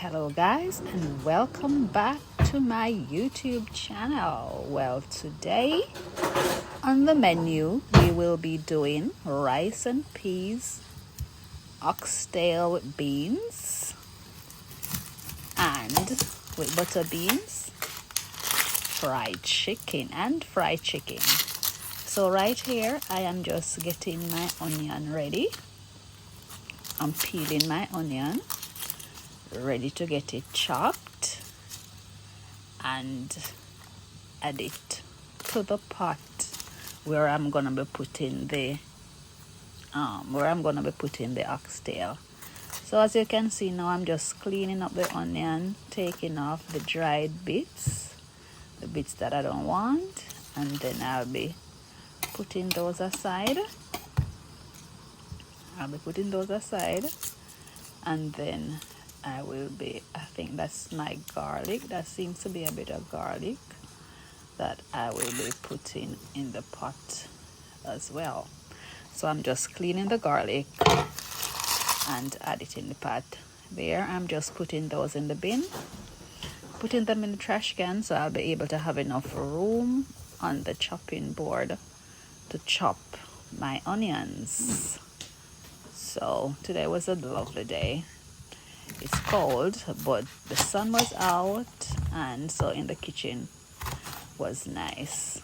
Hello guys, and welcome back to my YouTube channel. Well, today on the menu we will be doing rice and peas, oxtail with beans, and with butter beans, fried chicken. So right here I am just getting my onion ready. I'm peeling my onion, ready to get it chopped and add it to the pot where I'm gonna be putting the oxtail. So as you can see now, I'm just cleaning up the onion, taking off the dried bits, the bits that I don't want, and then I'll be putting those aside. And then I think that's my garlic. That seems to be a bit of garlic that I will be putting in the pot as well. So I'm just cleaning the garlic and add it in the pot. There, I'm just putting those in the bin, putting them in the trash can, so I'll be able to have enough room on the chopping board to chop my onions. So today was a lovely day. It's cold, but the sun was out, and so in the kitchen was a nice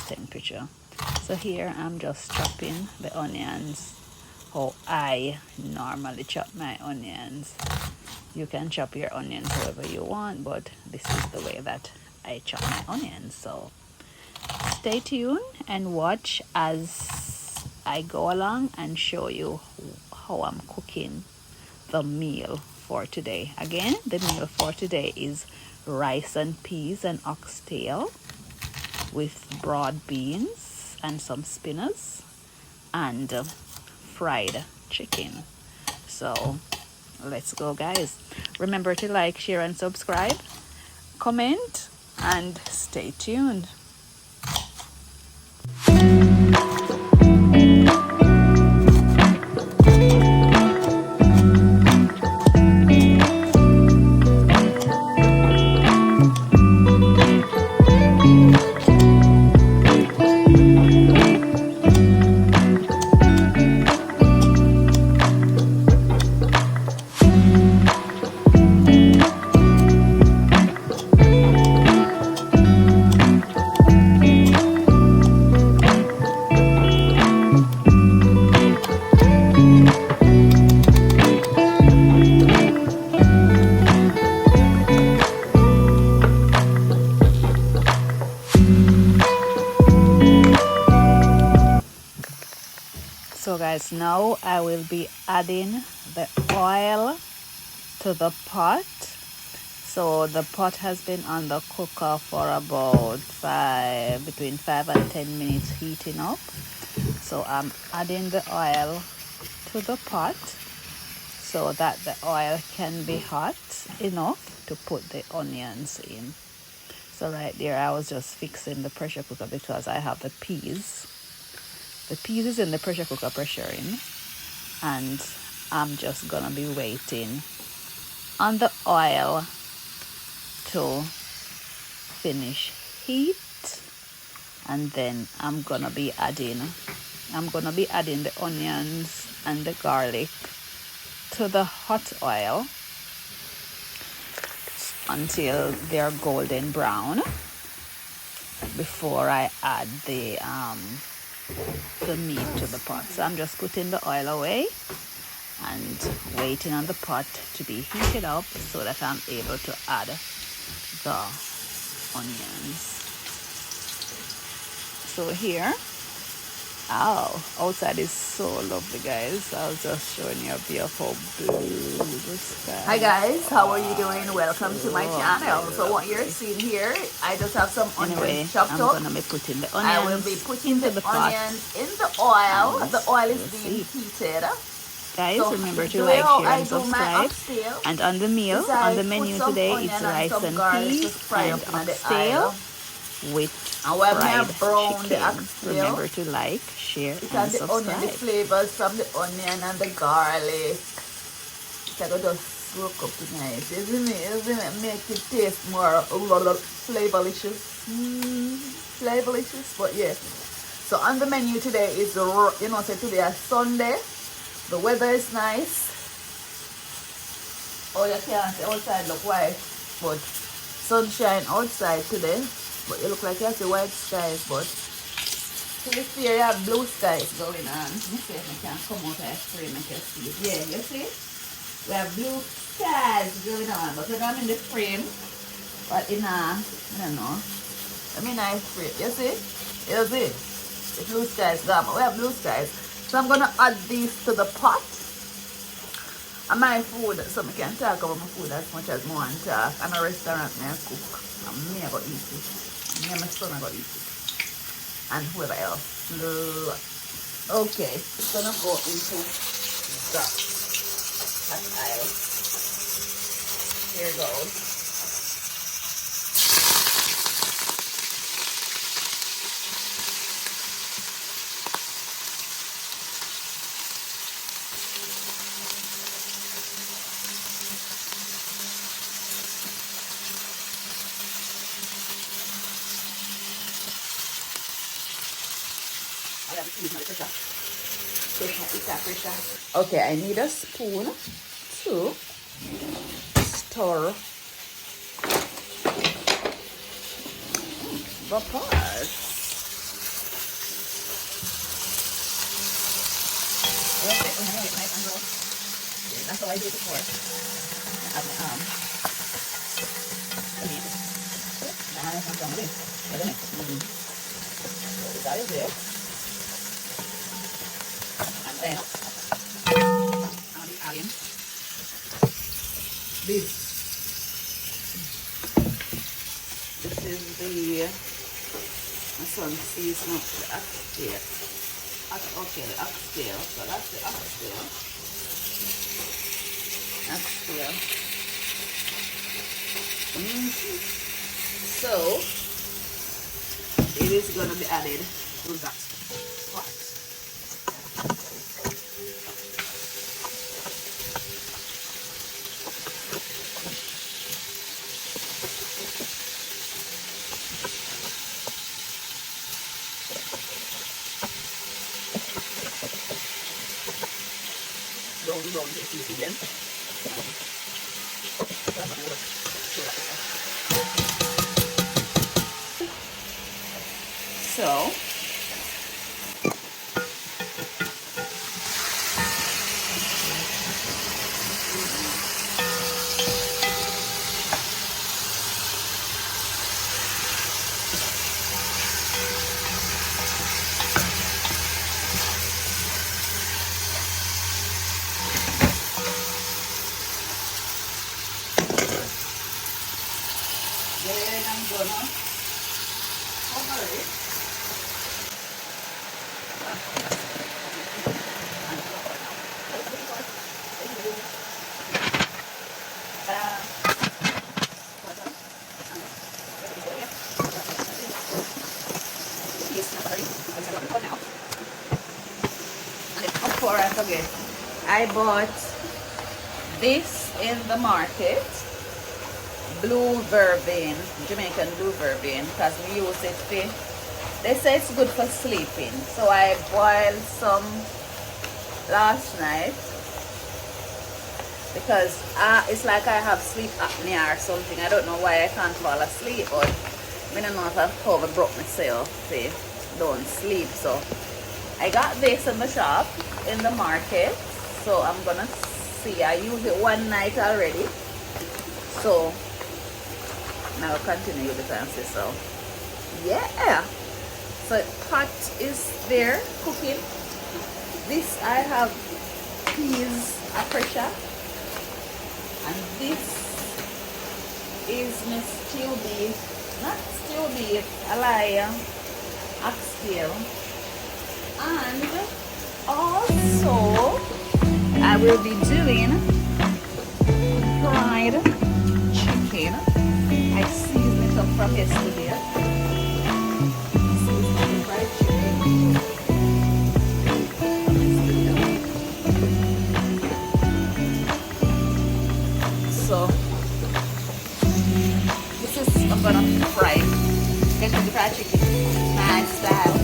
temperature. So here I'm just chopping the onions how I normally chop my onions. You can chop your onions however you want, but this is the way that I chop my onions. So stay tuned and watch as I go along and show you how I'm cooking the meal for today. Again, the meal for today is rice and peas and oxtail with broad beans and some spinach and fried chicken. So let's go, guys. Remember to like, share and subscribe, comment, and stay tuned. So guys, now I will be adding the oil to the pot. So the pot has been on the cooker for about between 5 and 10 minutes heating up. So I'm adding the oil to the pot so that the oil can be hot enough to put the onions in. So right there I was just fixing the pressure cooker because I have the peas. The peas is in the pressure cooker pressuring, and I'm just gonna be waiting on the oil to finish heat, and then I'm gonna be adding the onions and the garlic to the hot oil until they're golden brown before I add the meat to the pot. So I'm just putting the oil away and waiting on the pot to be heated up so that I'm able to add the onions. So here, outside is so lovely, guys. I was just showing you a view of how blue the sky. Hi guys, how are you doing? Welcome to my channel. So what you're seeing here, I just have some onions chopped up. I'm gonna be putting the onions. I will be putting the onions in the oil. The oil is being heated. Guys, so remember to like, share, and subscribe. And on the menu today, it's rice and peas and oxtail with fried chicken. Remember to like, share, and subscribe. The flavors from the onion and the garlic. So I go just broke up nice, isn't it? Isn't it? Make it taste more flavorlicious. Flavorlicious, but yeah. So on the menu today is, you know, say today is Sunday. The weather is nice. Oh, you can't see outside look white, but sunshine outside today. But you look like you have the white skies, but to be fair, you have blue skies going on. Let me see if I can come out of frame and you see it. Yeah, you see? We have blue skies going on, but when I'm in the frame, but in a, I don't know, I mean I frame. You see? You see? The blue skies gone, but we have blue skies. So I'm gonna add these to the pot. And my food, so I can talk about my food as much as I want to talk. I'm a restaurant, I cook. And me I go eat it. Me and my son I go eat it. And whoever else. Okay, it's gonna go into the hot aisle. Here goes. Okay, I need a spoon to stir the pot. That's how I do it before. I have my arm. That is it. And then I'll be adding this. This is the, my son sees not the oxtail. Okay, the oxtail. So that's the oxtail. Oxtail. So it is going to be added to that pot. Brown this again. So then I'm gonna cover it. Before I forget, I bought this in the market, blue vervain, Jamaican blue vervain, because we use it for, they say it's good for sleeping. So I boiled some last night because it's like I have sleep apnea or something. I don't know why I can't fall asleep, but I don't know if I've covered broke myself to don't sleep. So I got this in the shop, in the market. So I'm gonna see, I used it one night already. So now I'll continue with the fancy. So yeah. So pot is there cooking. This I have peas a pressure. And this is my stew beef, not stew beef, a liar, oxtail. And also I will be doing fried chicken. I seasoned it up from yesterday. Seasoned fried chicken. gonna fry. Kentucky Fried Chicken, my style.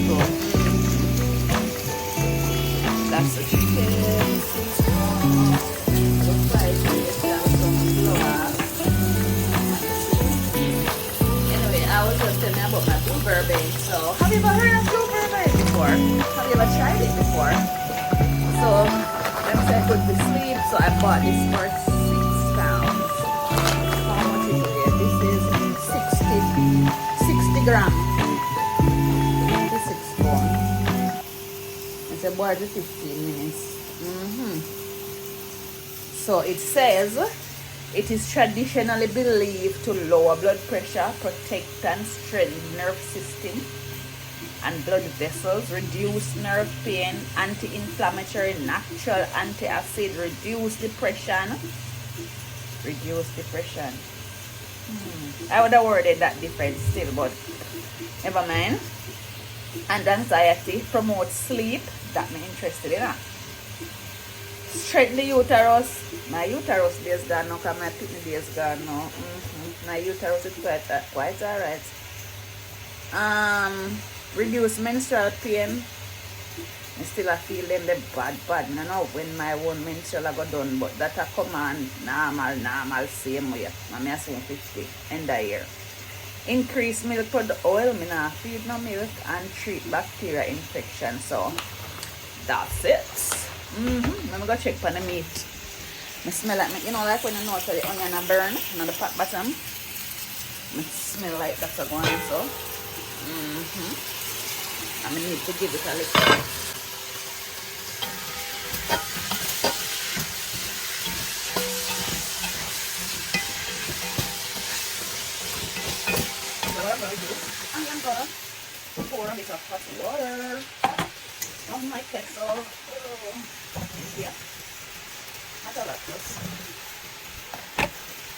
So, that's the chicken. The fried chicken, some flour. Anyway, I was just telling you about my blueberry bake. So, have you ever heard of blueberry bake before? Have you ever tried it before? So, let me say I put the sleeve. So, I bought this for £6. How much is it? This is 60 grams. 56 pounds. It's about 15 minutes. So, it says it is traditionally believed to lower blood pressure, protect and strengthen nerve system and blood vessels, reduce nerve pain, anti-inflammatory, natural antacid, reduce depression. I would have worded that different still, but never mind. And anxiety, promote sleep, that me interested in that. Strengthen the uterus. My uterus days gone now, because my kidney days gone now. My uterus is quite alright. Reduce menstrual pain. I still feel them the bad. You know, when my own menstrual I go done, but that a come on normal same way. I'm saying 50 end of year. Increase milk oil. Me not feed no milk and treat bacteria infection. So that's it. Let me go check for the meat. I smell like, you know, like when you know the onion a burn on the pot bottom. I smell like that's a going so. I need to give it a little. So what I'm going to do, I'm going to pour a bit of hot water on my kettle. Yeah. Not a lot first.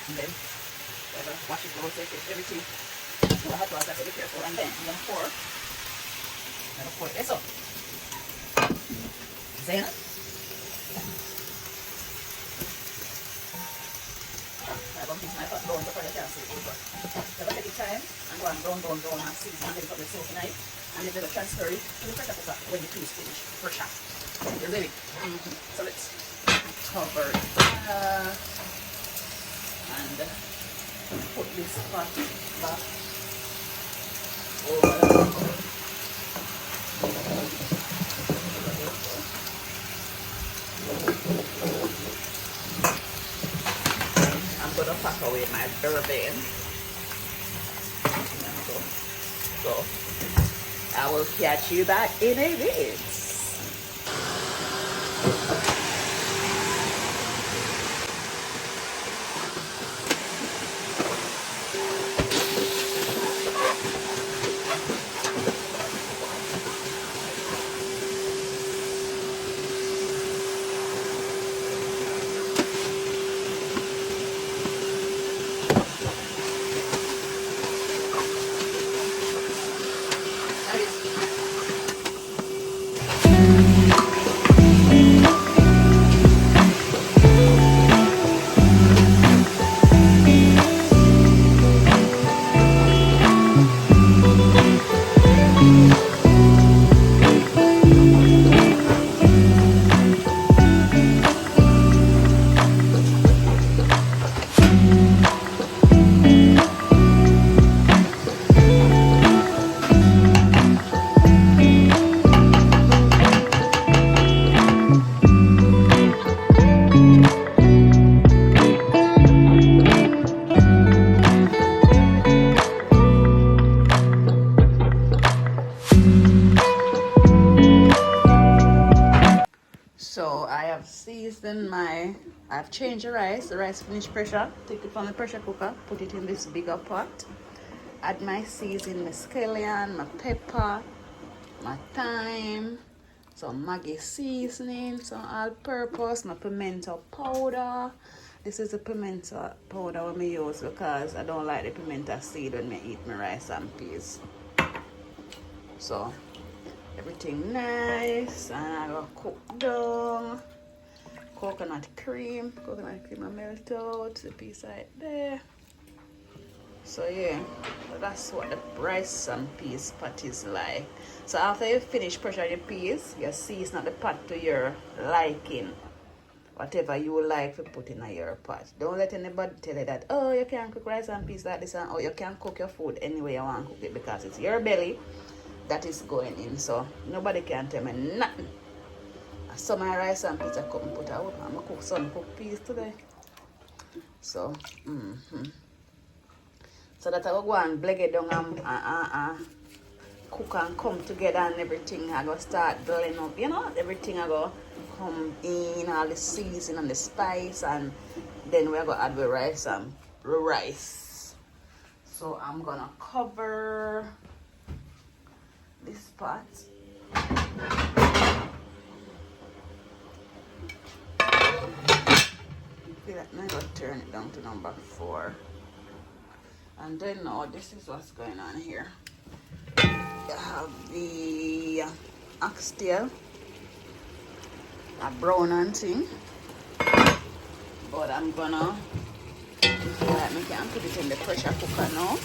And then wash it, rotate it, everything. So I have to be careful. And then I'm going to pour this up. Then I'm going to put my pot down before you can see it over. So I take the time and go and down and season and then put the sauce in it. And then we'll transfer it to the pressure cooker when the piece finish pressure. You're ready? So let's cover it and put this pot back over. I'm gonna pack away my bourbon. So I will catch you back in a bit. So I have seasoned I've changed the rice finished pressure, take it from the pressure cooker, put it in this bigger pot, add my seasoning, my scallion, my pepper, my thyme, some Maggi seasoning, some all-purpose, my pimento powder. This is the pimento powder I use because I don't like the pimento seed when I eat my rice and peas. So everything nice, and I go cook down. Coconut cream I melt out, the piece right there. So yeah, that's what the rice and peas pot is like. So after you finish pressure your peas, you season the pot to your liking. Whatever you like to put in your pot. Don't let anybody tell you that, oh, you can't cook rice and peas like this, and oh, you can cook your food any way you want to cook it, because it's your belly that is going in. So nobody can tell me nothing. Some of my rice and peas I couldn't put out. I'm going to cook some cooked peas today. So, so that I will go and blend it down and cook and come together, and everything I go start blending up, you know, everything I go come in, all the season and the spice, and then we're going to add the rice and rice. So I'm going to cover this pot. I'm going to turn it down to number 4. And then now this is what's going on here. You have the oxtail, a brown and thing. But I'm gonna, if you like, me can put it in the pressure cooker now.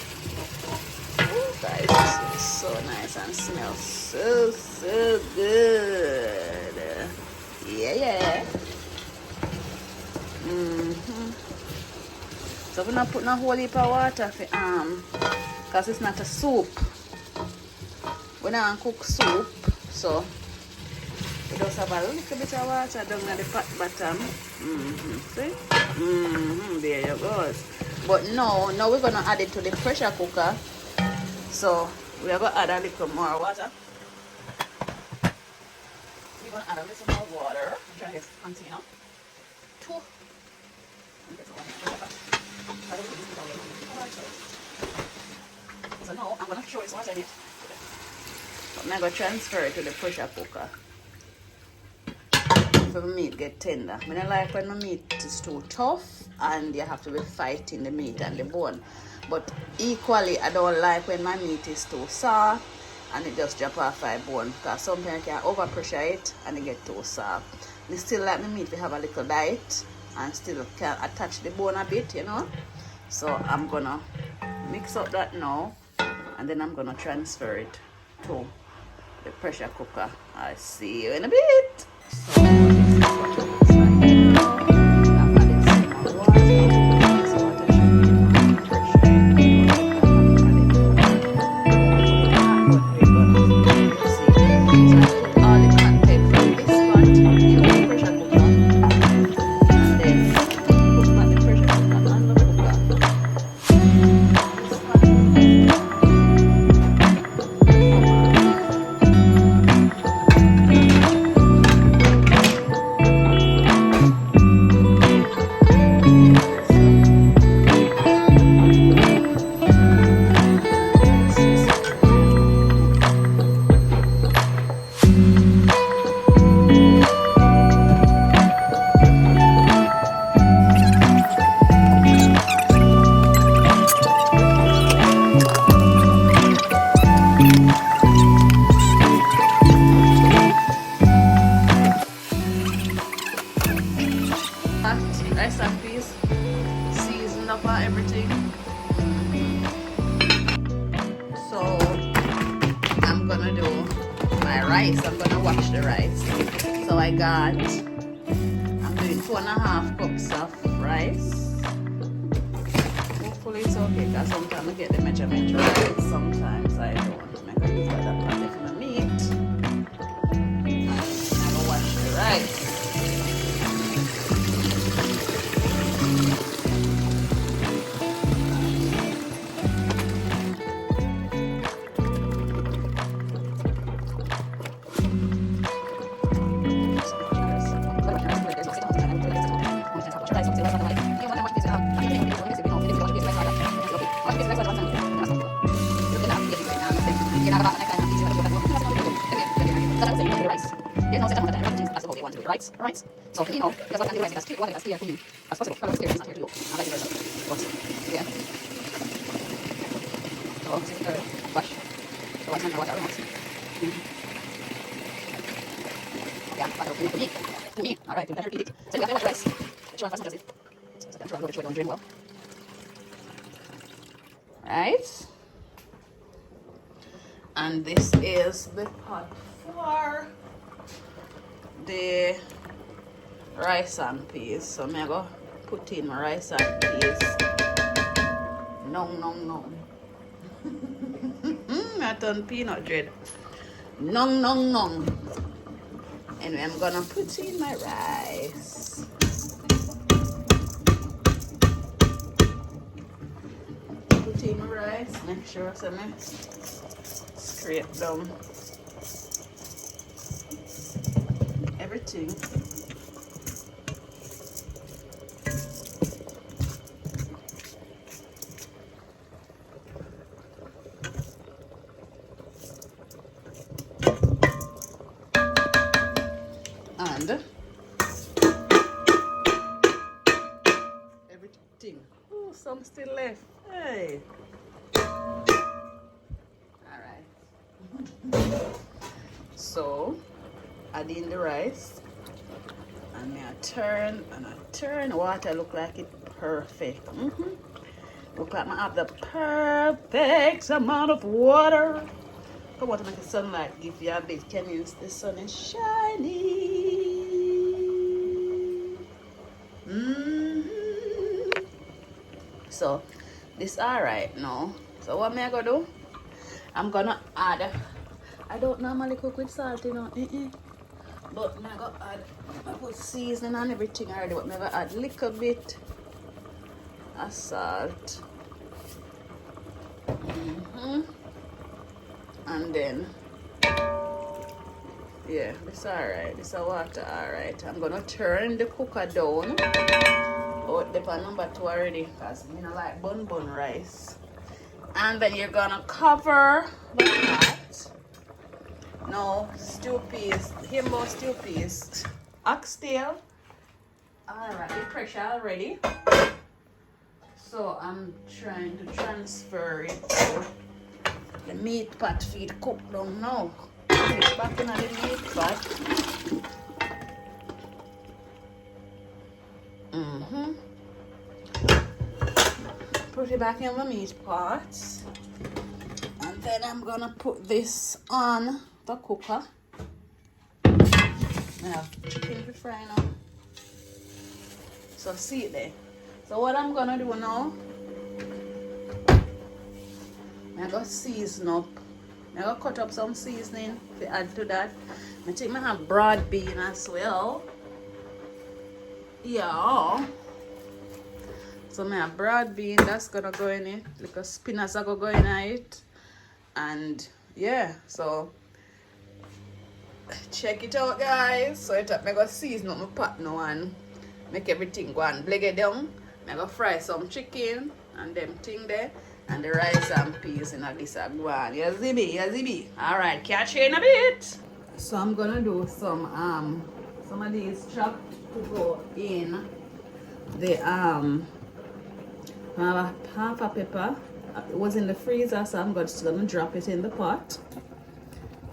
Oh guys, this is so nice and smells so good. Yeah. So we're not putting a whole heap of water for because it's not a soup. We don't cook soup, so we just have a little bit of water down at the pot bottom. See? There you go. But now we're gonna add it to the pressure cooker. So we're gonna add a little more water. We're gonna add a little more water. I'm trying to get this container. 2. So now I'm gonna show you what I did. I'm going to transfer it to the pressure cooker so the meat get tender. I don't like when my meat is too tough and you have to be fighting the meat and the bone. But equally, I don't like when my meat is too soft and it just drop off my bone, because sometimes you can overpressure it and it get too soft. I still like my meat to have a little bite and still can attach the bone a bit, you know. So I'm gonna mix up that now, and then I'm gonna transfer it to the pressure cooker. I'll see you in a bit. So this is what it looks like now. I'm adding some more water. This water should be on pressure. So I put all the content from this pot in the pressure cooker, and then put back the pressure cooker on the cooker. This pot. Rice and peas, seasoned up and everything. So I'm gonna do my rice. I'm gonna wash the rice. So I'm doing 2.5 cups of rice. Hopefully it's okay, because sometimes I get the measurement right, sometimes I don't. I'm gonna use that pot for the meat. And I'm gonna wash the rice. Right. So, you know, that's what I can do right. That's clear. That's clear for you. As possible. That's clear. It's not clear to you. I'll let you know. But, yeah. So, this is the wash. So, I send the water out. Yeah, water to me. To me. Alright, you better repeat it. So, you have to wash rice. Make sure I'm fast, does it? So, I'm sure I'll go to show it on drain well. right? And this is the pot for the rice and peas. So I'm gonna put in my rice and peas. No. I done peanut bread. No. Anyway, I'm gonna put in my rice. Put in my rice. Make sure I scrape down everything. And everything. Oh, some still left. Hey. Alright. So add in the rice. And I turn and I turn. Water look like it perfect. Look like I have the perfect amount of water. I want to make the sunlight give you a bit. Can you? The sun is shining. So this alright now. So what am I gonna do? I'm gonna add. I don't normally cook with salt, you know. But I'm gonna add. I put seasoning and everything already. But I'm gonna add a little bit of salt. And then, yeah, this alright. This is water alright. I'm gonna turn the cooker down. Put the pan number 2 already because I don't like bun rice. And then you're gonna cover the pot. Now, stew peas, himbo stew peas, oxtail. Alright, the pressure already. So I'm trying to transfer it to the meat pot feed cook down now. Put it back in the meat pot. Put it back in the meat pot. And then I'm gonna put this on the cooker. I have chicken to fry now. So see it there. So what I'm gonna do now, I'm gonna season up. I'm gonna cut up some seasoning to add to that. I think I have broad bean as well. Yeah. So I have broad bean that's gonna go in it. Like spinach are gonna go in it. And yeah, so check it out guys. So I'm gonna season up my pot now and make everything go and bleg it down. I'm gonna fry some chicken and them thing there. And the rice and peas in this one. You see me? Alright, catch you in a bit. So I'm gonna do some of these chopped to go in the half a pepper. It was in the freezer, so I'm just gonna drop it in the pot.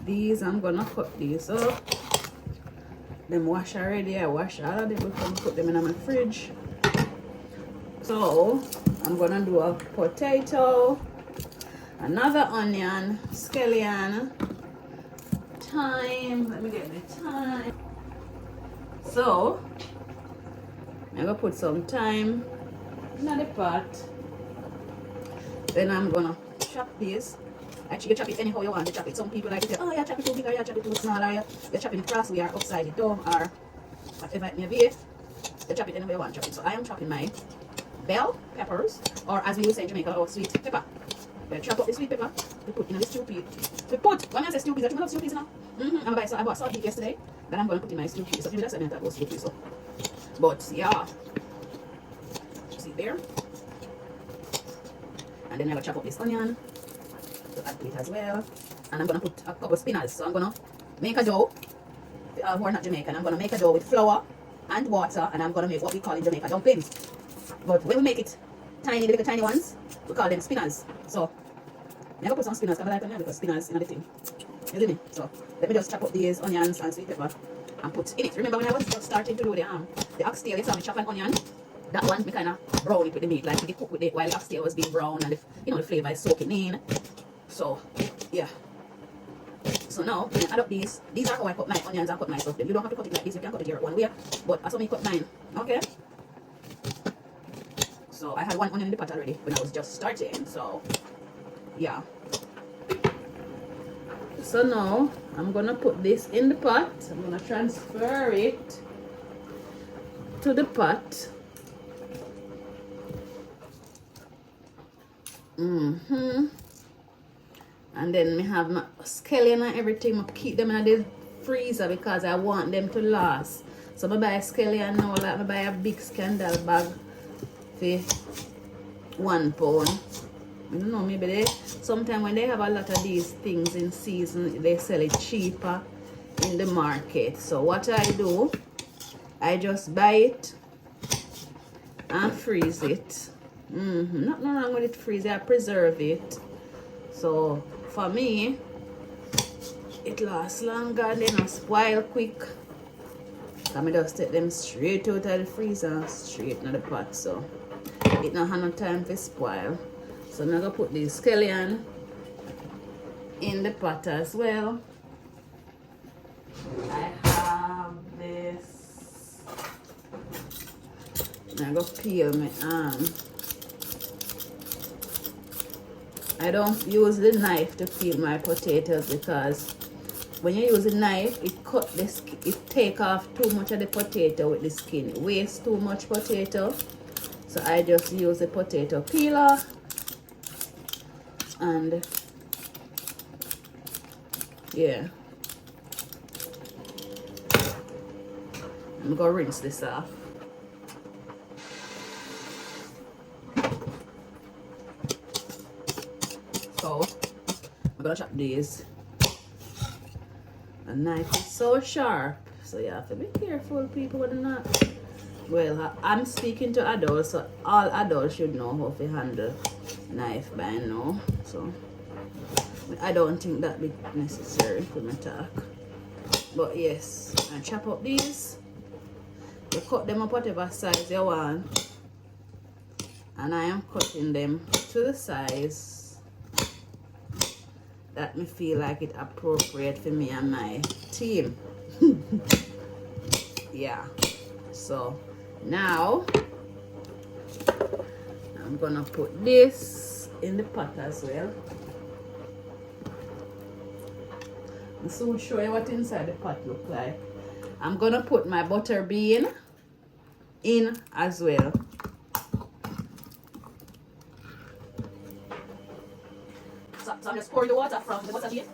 These I'm gonna cut these up. Them wash already. I wash all of them before I put them in my fridge. So I'm gonna do a potato, another onion, scallion, thyme. Let me get the thyme. So I'm gonna put some thyme in the pot. Then I'm gonna chop this. Actually, you chop it anyhow you want to chop it. Some people like to say, oh, you chop it too big or you chop it too small, or you chop it crossway or upside it down, or whatever it may be. You chop it any way you want to chop it. So I am chopping my bell peppers, or as we would say in Jamaica, or sweet pepper. We chop up the sweet pepper, we put in the stew peas. We put, when I say stew peas, I love stew peas now. I bought salt peas yesterday, then I'm going to put in my stew peas. So maybe that's what I meant about stew peas. So. But yeah, see there. And then I'm going to chop up this onion to add to it as well. And I'm going to put a couple of spinach. So I'm going to make a dough. We're not Jamaican. I'm going to make a dough with flour and water, and I'm going to make what we call in Jamaica dumplings. But when we make it tiny, little tiny ones, we call them spinners. So I'm going to put some spinners, because I like them because spinners in the thing. You see me? So let me just chop up these onions and sweet pepper and put in it. Remember when I was just starting to do the oxtail, you saw me chop an onion that one me kind of brown it with the meat, like it cook with it while the oxtail was being brown and the flavor is soaking in. So yeah. So now I add up these. These are how I cut my onions and cut my stuff. You don't have to cut it like this. You can cut it your own way. But that's how I cut mine. Okay. So I had one onion in the pot already when I was just starting. So yeah. So now I'm gonna put this in the pot. I'm gonna transfer it to the pot. And then we have my scallion and everything. I keep them in the freezer because I want them to last. So I buy a scallion now, like I buy a big scandal bag for £1. I don't know, maybe they sometimes when they have a lot of these things in season, they sell it cheaper in the market. So what I do, I just buy it and freeze it. Nothing wrong with it freeze, I preserve it. So for me, it lasts longer and they don't spoil quick. So I just take them straight out of the freezer and straight in the pot. So it don't have no time to spoil. So I'm gonna put the scallion in the pot as well. I have this. I'm gonna peel my arm. I don't use the knife to peel my potatoes because when you use a knife, it take off too much of the potato with the skin. It wastes too much potato. So I just use the potato peeler and yeah. I'm gonna rinse this off. So I'm gonna chop these. A knife is so sharp, so you have to be careful, people, with not. Well, I'm speaking to adults, so all adults should know how to handle knife by now. So I don't think that be necessary for my talk. But yes, I chop up these. You cut them up whatever size you want, and I am cutting them to the size that me feel like it appropriate for me and my team. Yeah. So now I'm gonna put this in the pot as well. I'll soon show you what inside the pot look like. I'm gonna put my butter bean in as well. So I'm just pouring the water from the butter bean.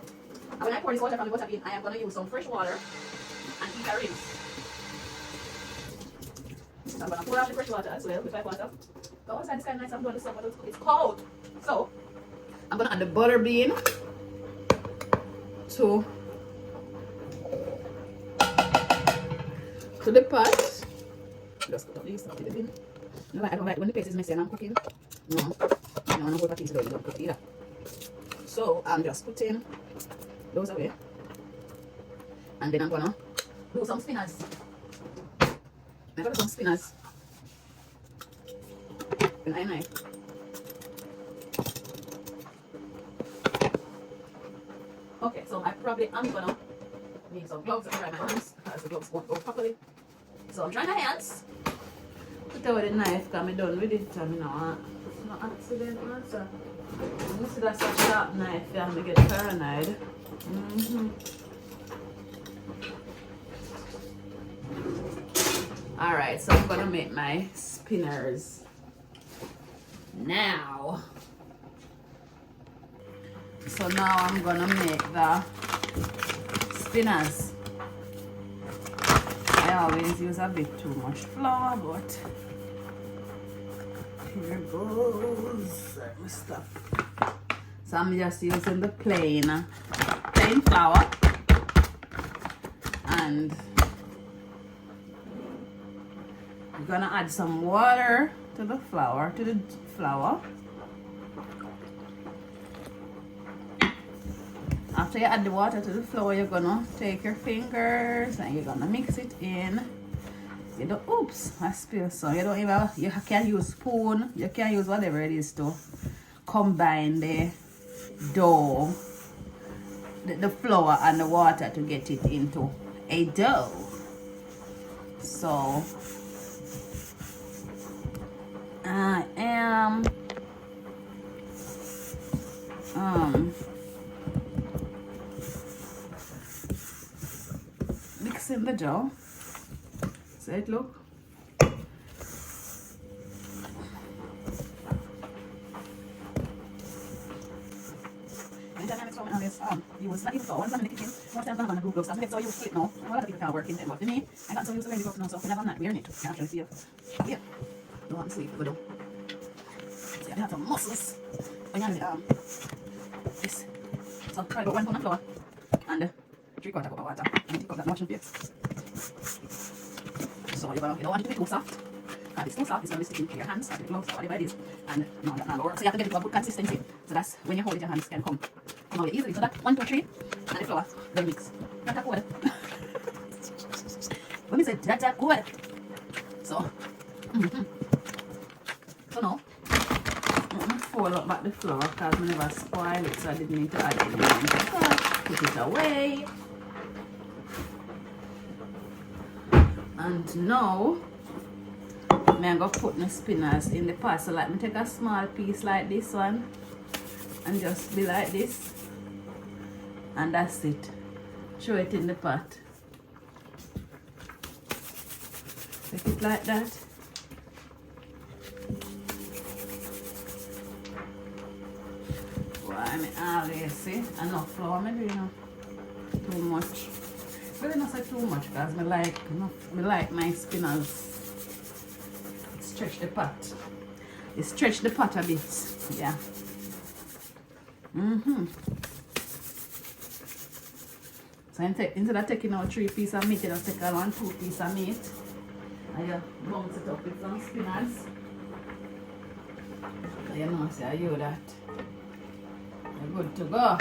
And when I pour this water from the butter bean, I am going to use some fresh water and heat a rinse. So I'm going to pour out the fresh water as well with my water. Go outside, this kind of nice. I'm doing this summer. It's cold. So I'm going to add the butter bean to the pot. Just put up these stuff in the bin. No, I don't like when the paste is messy and I'm cooking. No, I don't want to put things away. Don't cook either. So I'm just putting those away, and then I'm gonna do some spinach. I'm gonna do some spinach with my knife. Okay, so I probably am gonna need some gloves to dry my hands because the gloves won't go properly. So I'm drying my hands. Put away the knife because I'm done with it. I'm not accident answer. You see that's a sharp knife, yeah, I get paranoid. Alright, so I'm gonna make my spinners now. So now I'm gonna make the spinners. I always use a bit too much flour, but here goes. Let me stop. So I'm just using the plain flour, and I'm gonna add some water to the flour. After you add the water to the flour, you're gonna take your fingers and you're gonna mix it in. You don't, oops, I spilled some. You don't even, you can use spoon, you can use whatever it is to combine the dough, the flour and the water to get it into a dough. So I am mixing the dough. So it look. You was not even so once I'm in the kitchen, most times I'm gonna Google stuff. I get so used to it now. A lot of people can't work in them, but to me, I got so used to wearing the gloves now, so whenever I'm not wearing it, I can actually feel. Yeah. Don't want to sleep, but don't. So yeah, I have some muscles. When you have this. So try about 1 pound of flour and 3/4 cup of water. And take up that much in paste. So you don't want it to be too soft. If it's too soft, it's going to be sticking to your hands or the gloves or whatever it is. And no, that's not going to work. So you have to get it to a good consistency. So that's when you hold it, your hands can come out easily. So that 1, 2, 3, and the flour, then mix. That's good. When we say that's good. So, so now, I'm going to fold up back the flour because I never spoil it, so I didn't need to add it in. Put it away. And now, I'm going to put my spinners in the pot. So let me take a small piece like this one and just be like this. And that's it. Throw it in the pot. Take it like that. Why I always see enough flour, maybe you know, too much. Really not say too much because I like my spinners. Stretch the pot. You stretch the pot a bit. Yeah. So instead of taking out 3 pieces of meat, you just take out 2 pieces of meat. And you bounce it up with some spinners. So you know, say you that. You're good to go.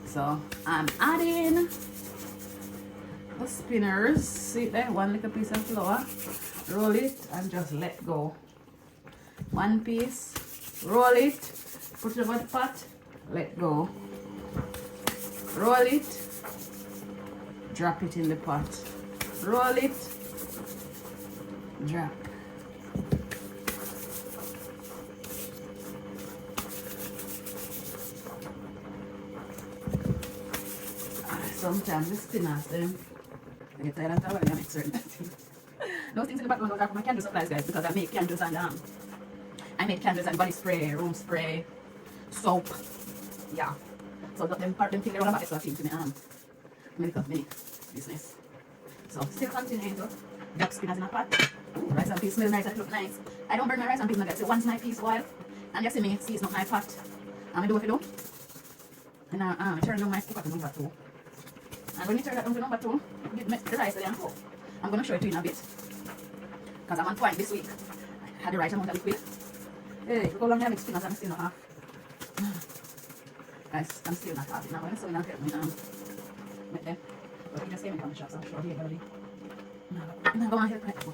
So I'm adding the spinners. See there, 1 little piece of flour. Roll it and just let go. 1 piece, roll it, put it over the pot, let go. Roll it, drop it in the pot. Roll it, drop. Sometimes the spinners, I get tired of when I make certain things. Those things in the background are for my candle supplies, guys, because I make candles and I make candles and body spray, room spray, soap. Yeah. So them things around about extra things in my mini business. So still continuing to drop spinners in a pot. Rice and peas smell nice and look nice. I don't burn my rice and peas nuggets. So once my peas boil and you see me season up my pot, I do what I do. And I turn on my cooker to number 2. And when you turn that on to number 2, get the rice there and cook. I'm going to show it to you in a bit. Because I'm on point this week. I had the right amount of liquid. Hey, look how long I have spinners and I'm still not half. Guys, I'm still not half. Now when I'm sewing, I'll help me make them. But he just came in from the shop, so I'm sure he's going to be. I'm going to help right now.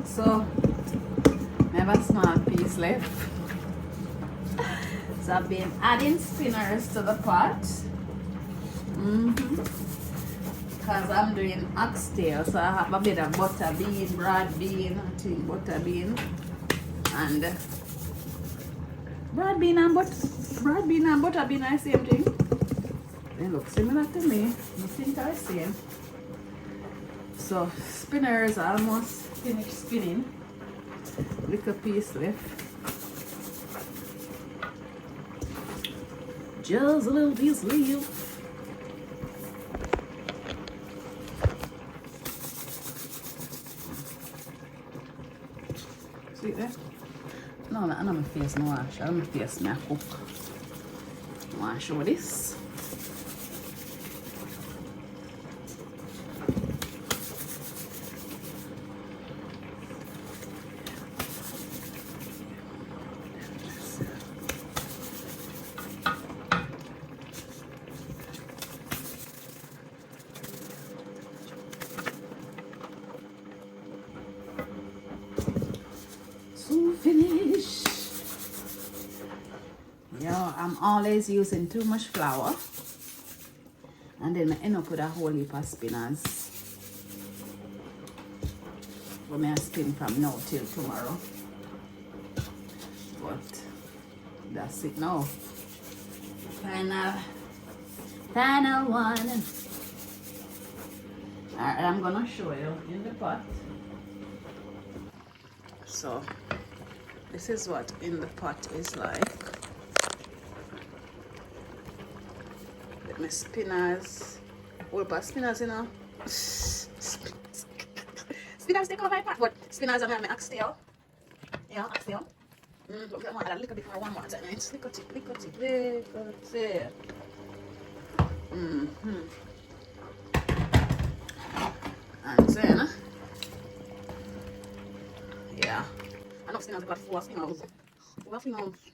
So, I have a small piece left. So I've been adding spinners to the pot. Because I'm doing oxtail. So I have a bit of butter bean, broad bean, I think butter bean. And broad bean and butter bean are the same thing. They look similar to me. You think are the same. So spinners are almost finished spinning. Little piece left. Just a little piece left. See it there? No, I'm not my face, no wash. I'm my face, I cook. I want to show this. Yeah, I'm always using too much flour. And then I end up with a whole heap of spinners. But I spin from now till tomorrow. But that's it now. Final one. Alright, I'm gonna show you in the pot. So this is what in the pot is like. Let me spinners. Whole pot spinners, you know. Spinners take over my pot, but spinners are my oxtail. Yeah, oxtail. But I want a little bit more, one more time. It's little tip. And then, yeah. I know spinners have got 4 spinners. 4 spinners.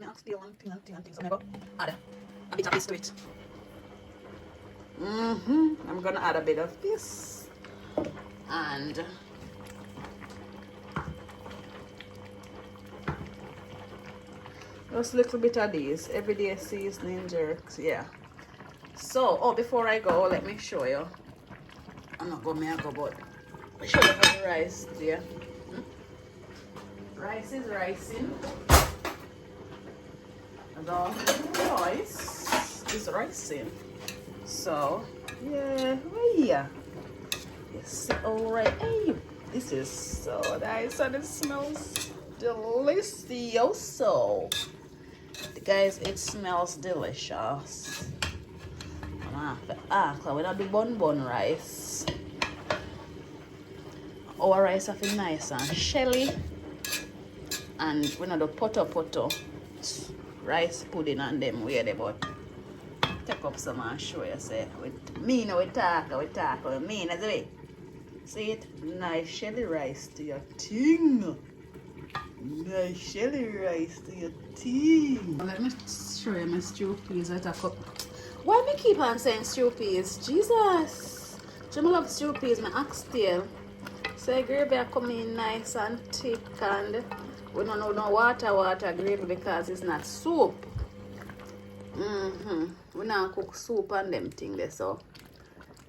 My oxtail and thing. So I'm going to add a bit of this to it. I'm gonna add a bit of this and just a little bit of these everyday seasoning jerks. Yeah. So before I go, let me show you. I'm not gonna go, but I show you how the rice there. Rice is ricing. The rice is ricing. So, yeah, yes, all right. Hey, this is so nice and it smells delicious. So, guys, it smells delicious. We don't do bun rice. Our rice are nice and shelly, and we don't do poto rice pudding and them weird about. Take up some and show you, say, with me now we talk, with me as way. See it? Nice shelly rice to your ting. Nice shelly rice to your ting. Let me show you my stew peas at a cup. Why me keep on saying stew peas? Jesus! Jim love stew peas, my oxtail. So gravy are coming nice and thick, and we don't know no water gravy because it's not soup. We now cook soup and them thing there, so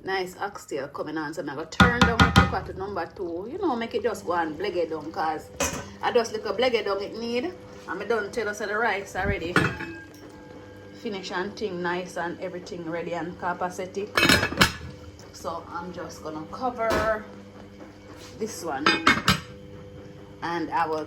nice oxtail coming on. So I'm gonna turn down my cooker to number 2. You know, make it just go and bleg it down, cause I just like a bleg it down it need. And I don't tell us that the rice already finish and thing nice and everything ready and capacity. So I'm just gonna cover this one and I will